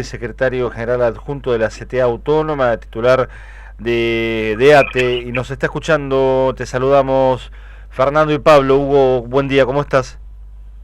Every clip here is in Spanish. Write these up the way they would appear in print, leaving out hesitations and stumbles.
Secretario General Adjunto de la CTA Autónoma, titular de ATE, y nos está escuchando. Te saludamos Fernando y Pablo. Hugo, buen día, ¿cómo estás?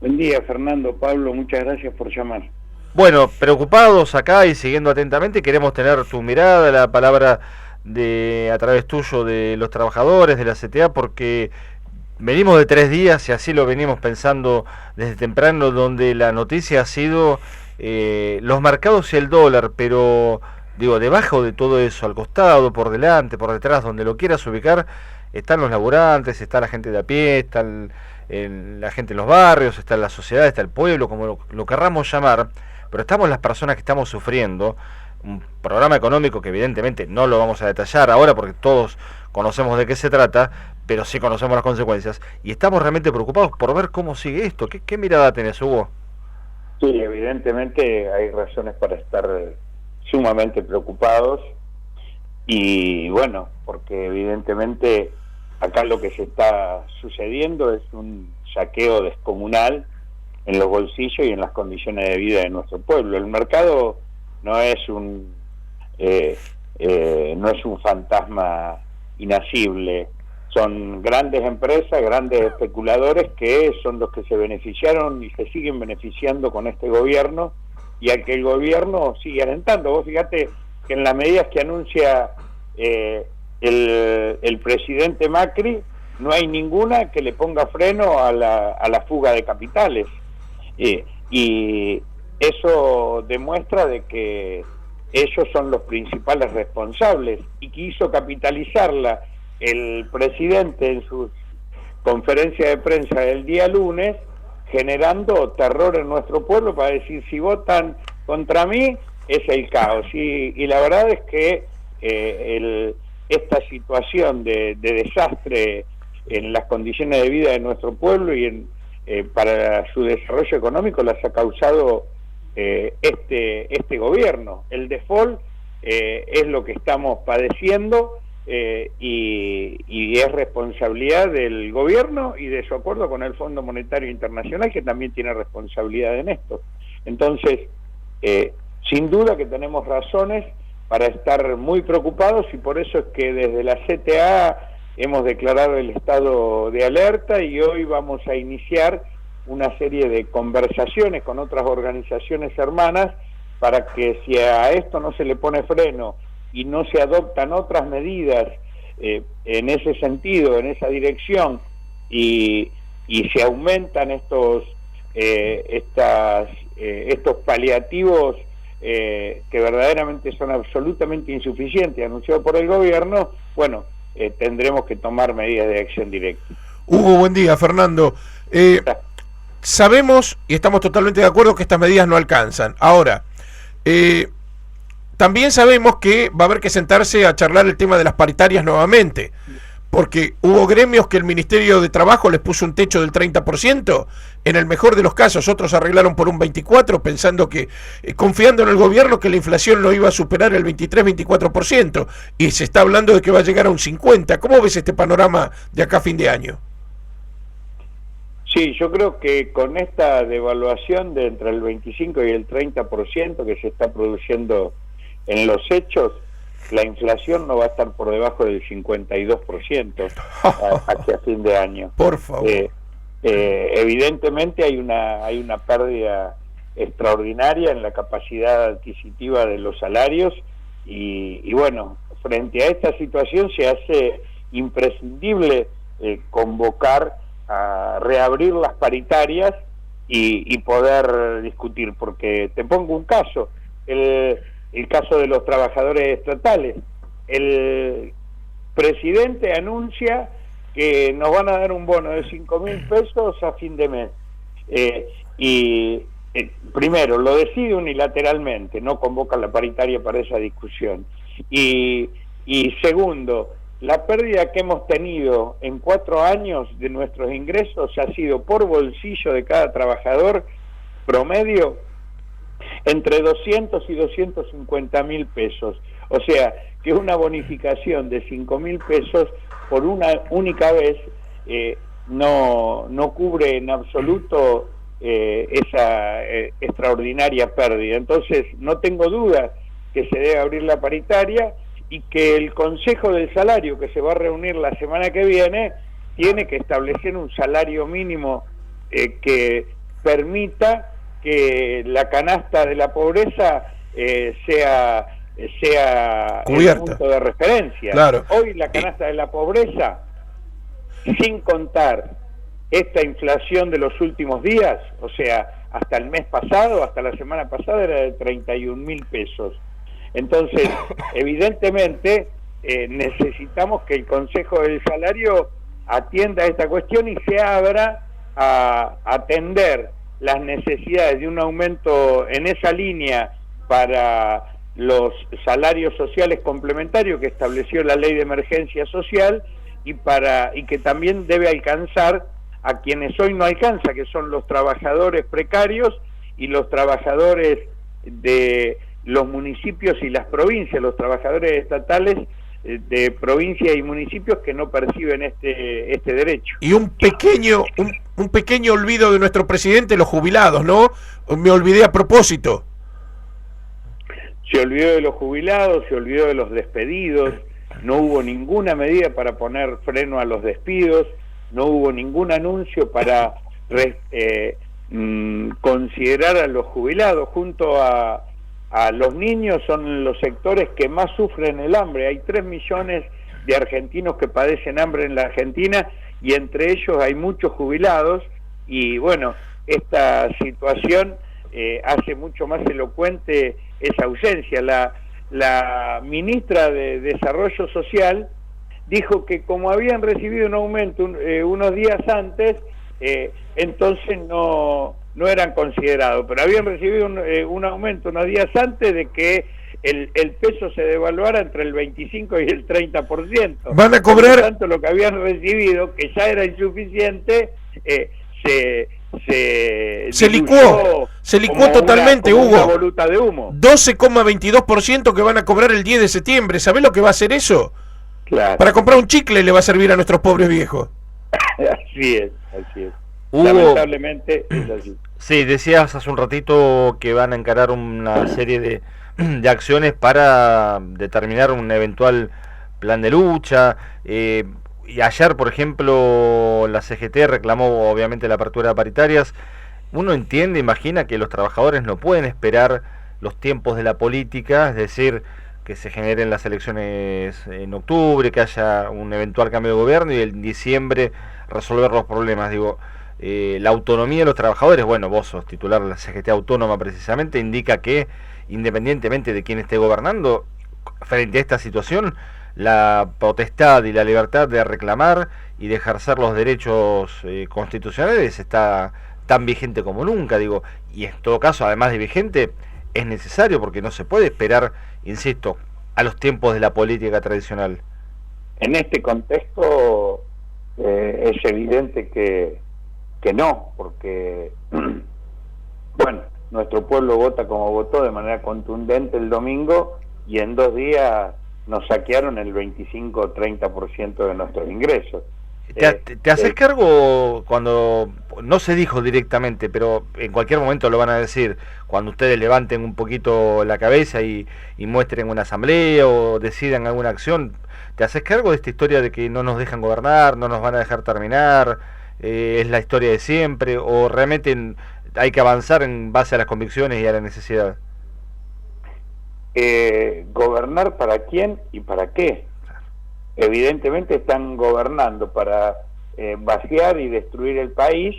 Buen día, Fernando, Pablo, muchas gracias por llamar. Bueno, preocupados acá y siguiendo atentamente, queremos tener tu mirada, la palabra a través tuyo de los trabajadores de la CTA, porque venimos de 3 días y así lo venimos pensando desde temprano, donde la noticia ha sido los mercados y el dólar, pero digo, debajo de todo eso, al costado, por delante, por detrás, donde lo quieras ubicar, están los laburantes, está la gente de a pie, está la gente en los barrios, está la sociedad, está el pueblo, como lo querramos llamar, pero estamos las personas que estamos sufriendo un programa económico que evidentemente no lo vamos a detallar ahora porque todos conocemos de qué se trata, pero sí conocemos las consecuencias, y estamos realmente preocupados por ver cómo sigue esto. ¿Qué mirada tenés, Hugo? Sí, evidentemente hay razones para estar sumamente preocupados y bueno, porque evidentemente acá lo que se está sucediendo es un saqueo descomunal en los bolsillos y en las condiciones de vida de nuestro pueblo. El mercado no es un fantasma inacible. Son grandes empresas, grandes especuladores que son los que se beneficiaron y se siguen beneficiando con este gobierno, y al que el gobierno sigue alentando. Vos fíjate que en las medidas que anuncia el presidente Macri, no hay ninguna que le ponga freno a la fuga de capitales. Y eso demuestra de que ellos son los principales responsables, y quiso capitalizarla el presidente en su conferencia de prensa del día lunes, generando terror en nuestro pueblo para decir: si votan contra mí es el caos. Y la verdad es que esta situación de desastre en las condiciones de vida de nuestro pueblo y para su desarrollo económico las ha causado este gobierno. El default es lo que estamos padeciendo. Y es responsabilidad del gobierno y de su acuerdo con el Fondo Monetario Internacional, que también tiene responsabilidad en esto. Entonces, sin duda que tenemos razones para estar muy preocupados, y por eso es que desde la CTA hemos declarado el estado de alerta, y hoy vamos a iniciar una serie de conversaciones con otras organizaciones hermanas para que, si a esto no se le pone freno y no se adoptan otras medidas en ese sentido, en esa dirección, y se aumentan estos paliativos que verdaderamente son absolutamente insuficientes, anunciados por el gobierno, bueno, tendremos que tomar medidas de acción directa. Hugo, buen día. Fernando, sabemos y estamos totalmente de acuerdo que estas medidas no alcanzan. Ahora, también sabemos que va a haber que sentarse a charlar el tema de las paritarias nuevamente, porque hubo gremios que el Ministerio de Trabajo les puso un techo del 30%, en el mejor de los casos otros arreglaron por un 24%, pensando que, confiando en el gobierno, que la inflación no iba a superar el 23-24%, y se está hablando de que va a llegar a un 50%. ¿Cómo ves este panorama de acá a fin de año? Sí, yo creo que con esta devaluación de entre el 25 y el 30% que se está produciendo en los hechos, la inflación no va a estar por debajo del 52% hacia fin de año. Por favor. Evidentemente hay una pérdida extraordinaria en la capacidad adquisitiva de los salarios, y bueno, frente a esta situación se hace imprescindible convocar a reabrir las paritarias y poder discutir, porque te pongo un caso, el caso de los trabajadores estatales. El presidente anuncia que nos van a dar un bono de 5.000 pesos a fin de mes, primero lo decide unilateralmente, no convoca la paritaria para esa discusión, y segundo, la pérdida que hemos tenido en 4 años de nuestros ingresos ha sido por bolsillo de cada trabajador promedio entre 200 y 250.000 pesos. O sea, que una bonificación de 5.000 pesos por una única vez no cubre en absoluto esa extraordinaria pérdida. Entonces, no tengo duda que se debe abrir la paritaria y que el Consejo del Salario, que se va a reunir la semana que viene, tiene que establecer un salario mínimo que permita que la canasta de la pobreza sea cubierta, el punto de referencia. Claro. Hoy la canasta de la pobreza, sin contar esta inflación de los últimos días, o sea, hasta el mes pasado, hasta la semana pasada, era de 31.000 pesos. Entonces, evidentemente, necesitamos que el Consejo del Salario atienda esta cuestión y se abra a atender las necesidades de un aumento en esa línea para los salarios sociales complementarios que estableció la Ley de Emergencia Social y que también debe alcanzar a quienes hoy no alcanza, que son los trabajadores precarios y los trabajadores de los municipios y las provincias, los trabajadores estatales de provincias y municipios que no perciben este derecho. Y un pequeño olvido de nuestro presidente, los jubilados, ¿no? Me olvidé a propósito. Se olvidó de los jubilados, se olvidó de los despedidos, no hubo ninguna medida para poner freno a los despidos, no hubo ningún anuncio para considerar a los jubilados. Junto a los niños son los sectores que más sufren el hambre. Hay 3 millones de argentinos que padecen hambre en la Argentina y entre ellos hay muchos jubilados y bueno, esta situación hace mucho más elocuente esa ausencia. La ministra de Desarrollo Social dijo que como habían recibido un aumento unos días antes, entonces no eran considerados, pero habían recibido un aumento unos días antes de que el peso se devaluara entre el 25 y el 30%. Van a cobrar... Por lo tanto, lo que habían recibido, que ya era insuficiente, se licuó totalmente, como Hugo. una voluta de humo. 12,22% que van a cobrar el 10 de septiembre. ¿Sabés lo que va a hacer eso? Claro. Para comprar un chicle le va a servir a nuestros pobres viejos. Así es. Hugo, lamentablemente es así. Sí, decías hace un ratito que van a encarar una serie de acciones para determinar un eventual plan de lucha. Y ayer, por ejemplo, la CGT reclamó obviamente la apertura de paritarias. Uno entiende, imagina que los trabajadores no pueden esperar los tiempos de la política, es decir, que se generen las elecciones en octubre, que haya un eventual cambio de gobierno y en diciembre resolver los problemas. Digo, la autonomía de los trabajadores, bueno, vos sos titular de la CGT Autónoma precisamente, indica que independientemente de quién esté gobernando, frente a esta situación, la potestad y la libertad de reclamar y de ejercer los derechos constitucionales está tan vigente como nunca, digo, y en todo caso, además de vigente, es necesario porque no se puede esperar, insisto, a los tiempos de la política tradicional. En este contexto es evidente que no, porque bueno, nuestro pueblo vota como votó de manera contundente el domingo y en 2 días nos saquearon el 25 o 30% de nuestros ingresos. ¿Te haces cargo cuando, no se dijo directamente, pero en cualquier momento lo van a decir, cuando ustedes levanten un poquito la cabeza y muestren una asamblea o decidan alguna acción, ¿te haces cargo de esta historia de que no nos dejan gobernar, no nos van a dejar terminar, es la historia de siempre, o realmente hay que avanzar en base a las convicciones y a la necesidad? ¿Gobernar para quién y para qué? Evidentemente están gobernando para vaciar y destruir el país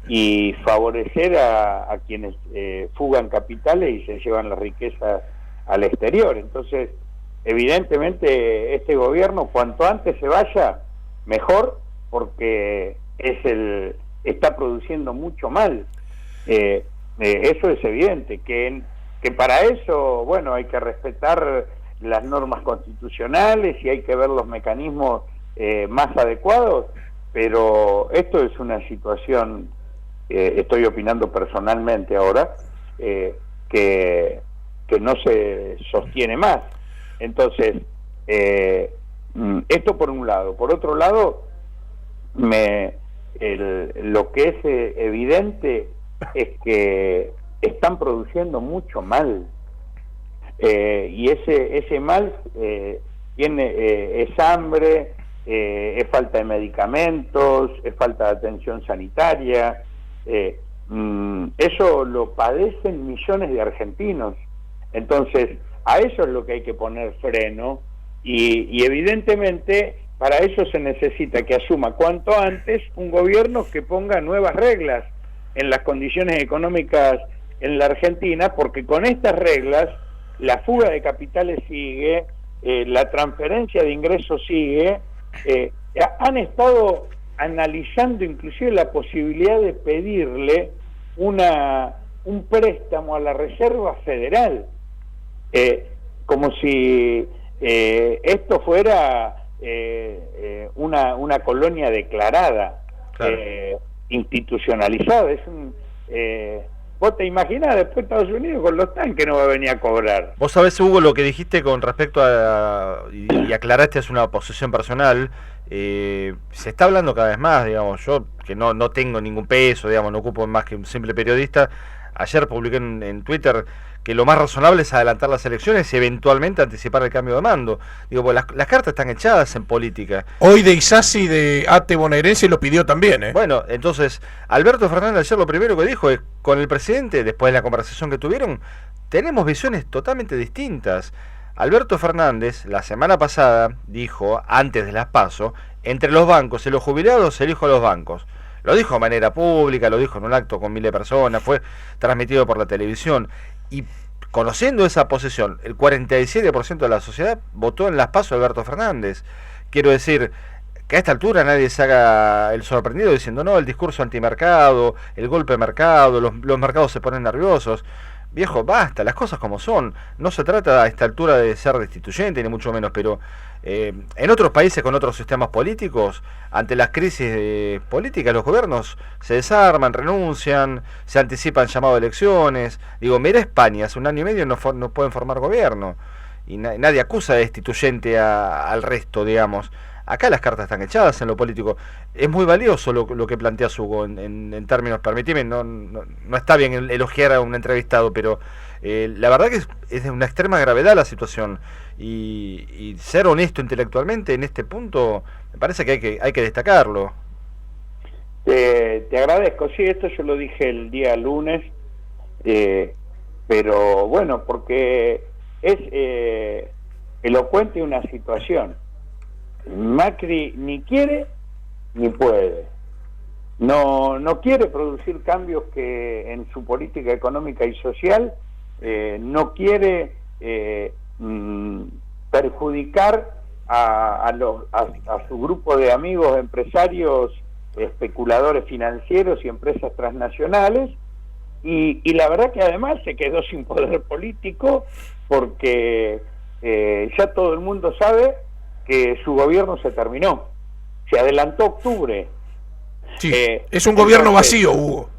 y favorecer a quienes fugan capitales y se llevan la riqueza al exterior. Entonces, evidentemente este gobierno cuanto antes se vaya, mejor, porque está produciendo mucho mal. Eso es evidente, que para eso, bueno, hay que respetar las normas constitucionales y hay que ver los mecanismos más adecuados, pero esto es una situación, estoy opinando personalmente ahora, que no se sostiene más. Entonces, esto por un lado. Por otro lado, lo que es evidente es que están produciendo mucho mal. Y ese mal es hambre, es falta de medicamentos, es falta de atención sanitaria. Eso lo padecen millones de argentinos. Entonces, a eso es lo que hay que poner freno, y evidentemente para eso se necesita que asuma cuanto antes un gobierno que ponga nuevas reglas en las condiciones económicas en la Argentina, porque con estas reglas la fuga de capitales sigue, la transferencia de ingresos sigue. Han estado analizando inclusive la posibilidad de pedirle un préstamo a la Reserva Federal, como si esto fuera una colonia declarada, claro, institucionalizada. Vos te imaginás después Estados Unidos con los tanques no va a venir a cobrar. Vos sabés, Hugo, lo que dijiste con respecto y aclaraste, es una posición personal. Se está hablando cada vez más, digamos, yo que no tengo ningún peso, digamos, no ocupo más que un simple periodista. Ayer publiqué en Twitter que lo más razonable es adelantar las elecciones y eventualmente anticipar el cambio de mando. Digo, pues las cartas están echadas en política. Hoy de Isasi de ATE bonaerense lo pidió también, ¿eh? Bueno, entonces, Alberto Fernández ayer lo primero que dijo es, con el presidente, después de la conversación que tuvieron, tenemos visiones totalmente distintas. Alberto Fernández, la semana pasada, dijo, antes de las PASO, entre los bancos y los jubilados, elijo a los bancos. Lo dijo de manera pública, lo dijo en un acto con miles de personas, fue transmitido por la televisión. Y conociendo esa posición, el 47% de la sociedad votó en las PASO a Alberto Fernández. Quiero decir que a esta altura nadie se haga el sorprendido diciendo, no, el discurso antimercado, el golpe de mercado, los mercados se ponen nerviosos. Viejo, basta, las cosas como son. No se trata a esta altura de ser destituyente, ni mucho menos, pero en otros países con otros sistemas políticos, ante las crisis políticas, los gobiernos se desarman, renuncian, se anticipan llamados a elecciones. Digo, mira España, hace un año y medio no pueden formar gobierno, y nadie acusa de destituyente al resto, digamos. Acá las cartas están echadas en lo político. Es muy valioso lo que planteas, Hugo, en términos, permitime, no está bien elogiar a un entrevistado, pero la verdad que es de una extrema gravedad la situación, y ser honesto intelectualmente en este punto me parece que hay que destacarlo. Te agradezco, sí, esto yo lo dije el día lunes, pero bueno, porque es elocuente una situación. Macri ni quiere ni puede. No quiere producir cambios que en su política económica y social, no quiere perjudicar a su grupo de amigos empresarios, especuladores financieros y empresas transnacionales, y la verdad que además se quedó sin poder político, porque ya todo el mundo sabe que su gobierno se terminó, se adelantó octubre. Sí, es un gobierno vacío, Hugo.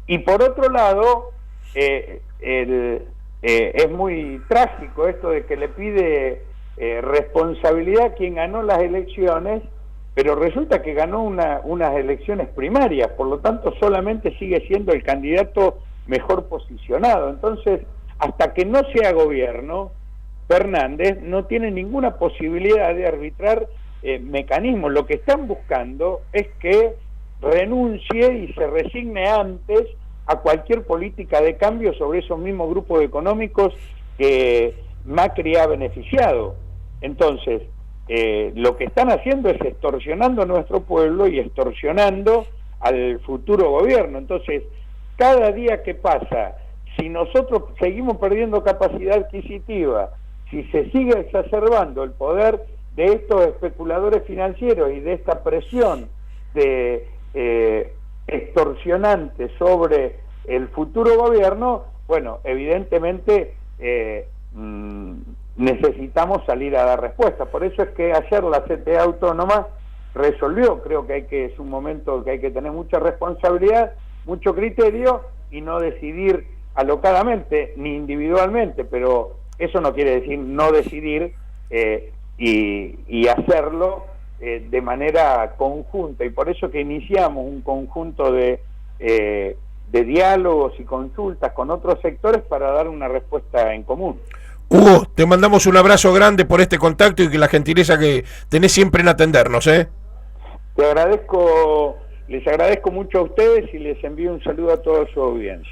Y por otro lado, es muy trágico esto de que le pide responsabilidad a quien ganó las elecciones, pero resulta que ganó unas elecciones primarias, por lo tanto solamente sigue siendo el candidato mejor posicionado. Entonces, hasta que no sea gobierno, Fernández no tiene ninguna posibilidad de arbitrar mecanismos. Lo que están buscando es que renuncie y se resigne antes a cualquier política de cambio sobre esos mismos grupos económicos que Macri ha beneficiado. Entonces, lo que están haciendo es extorsionando a nuestro pueblo y extorsionando al futuro gobierno. Entonces, cada día que pasa, si nosotros seguimos perdiendo capacidad adquisitiva, si se sigue exacerbando el poder de estos especuladores financieros y de esta presión de extorsionante sobre el futuro gobierno, bueno, evidentemente necesitamos salir a dar respuesta. Por eso es que ayer la CTA Autónoma resolvió, creo que es un momento que hay que tener mucha responsabilidad, mucho criterio, y no decidir alocadamente ni individualmente, pero eso no quiere decir no decidir y hacerlo de manera conjunta, y por eso que iniciamos un conjunto de de diálogos y consultas con otros sectores para dar una respuesta en común. Hugo, te mandamos un abrazo grande por este contacto y que la gentileza que tenés siempre en atendernos, ¿eh? Les agradezco mucho a ustedes y les envío un saludo a toda su audiencia.